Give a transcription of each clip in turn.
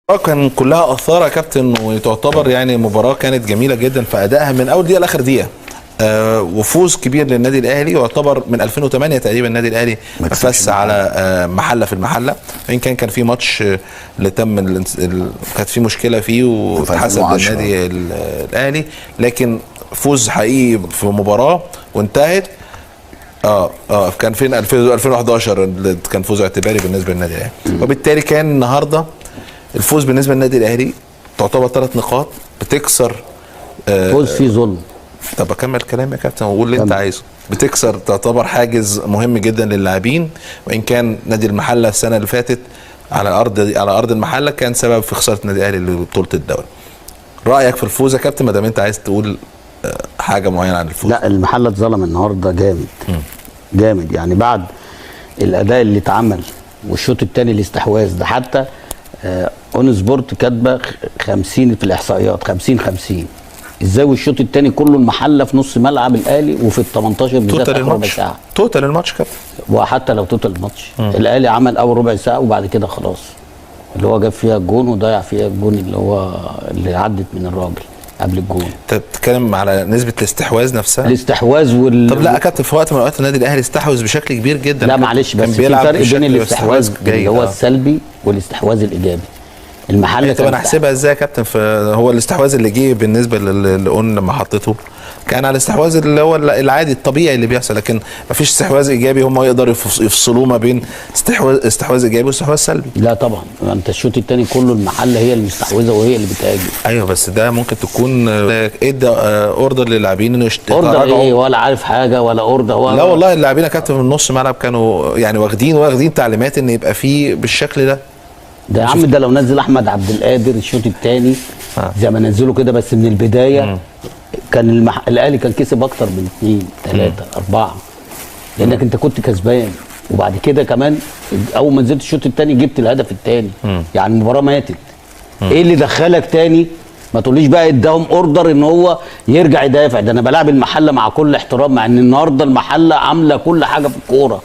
كان كلها اثار يا كابتن، وتعتبر يعني مباراه كانت جميله جدا في ادائها من اول دقيقه لاخر دقيقه. وفوز كبير للنادي الاهلي، يعتبر من 2008 تقريبا النادي الاهلي فاز على محله في المحله، وان كان في ماتش اللي تم كانت في مشكله فيه واتحسب للنادي الاهلي، لكن فوز حقيقي في مباراه وانتهت. كان فين 2011 كان فوز اعتباري بالنسبه للنادي الاهلي، وبالتالي كان النهارده الفوز بالنسبه للنادي الاهلي تعتبر 3 نقاط بتكسر فوز فيه ظلم. طب اكمل كلامي يا كابتن وقول اللي انت عايزه. بتكسر تعتبر حاجز مهم جدا للاعبين، وان كان نادي المحله السنه اللي فاتت على ارض المحله كان سبب في خساره النادي الاهلي لبطوله الدوري. رايك في الفوز يا كابتن ما دام انت عايز تقول حاجه معينه عن الفوز؟ لا، المحله اتظلم النهارده جامد جامد، يعني بعد الاداء اللي اتعمل والشوط الثاني الاستحواذ ده، حتى اون سبورت كاتبه 50 في الاحصائيات 50-50. ازاي والشوط الثاني كله المحله في نص ملعب الاهلي وفي ال 18 بالذات اخر ربع ساعه توتال الماتش كابتن، وحتى لو توتال الماتش الاهلي عمل اول ربع ساعه وبعد كده خلاص اللي هو جاب فيها الجون وضيع فيها الجون اللي عدت من الراجل قبل الجون. انت بتتكلم على نسبه الاستحواذ نفسها؟ الاستحواذ طب لا يا كابتن، في وقت من الاوقات النادي الاهلي استحوذ بشكل كبير جدا. لا معلش، بس في فرق بين الاستحواذ اللي هو السلبي والاستحواذ الايجابي. المحله طب انا احسبها ازاي يا كابتن؟ هو الاستحواذ اللي جه بالنسبه اللي قلنا لما حطيته كان على الاستحواذ اللي هو العادي الطبيعي اللي بيحصل، لكن ما فيش استحواذ ايجابي هم يقدروا يفصلوه ما بين استحواذ ايجابي واستحواذ سلبي. لا طبعا، انت الشوط الثاني كله المحله هي المستحوذه وهي اللي بتهاجم. ايوه بس ده ممكن تكون ادى اوردر للاعبين انه اوردر ايه؟ ولا عارف حاجه ولا اوردر ولا. لا والله اللاعبين يا كابتن من نص ملعب كانوا يعني واخدين تعليمات ان يبقى فيه بالشكل ده. ده يا عم ده لو نزل احمد عبد القادر الشوط الثاني زي ما نزله كده بس من البدايه كان الاهلي كان كسب اكتر من 2 3 4، لانك انت كنت كسبان وبعد كده كمان اول ما نزلت الشوط الثاني جبت الهدف الثاني، يعني المباراه ماتت. ايه اللي دخلك تاني؟ ما تقوليش بقى اداهم اوردر ان هو يرجع يدافع. ده انا بلعب المحله مع كل احترام، مع ان النهارده المحله عامله كل حاجه في الكوره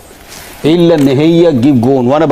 الا ان هي تجيب جون، وانا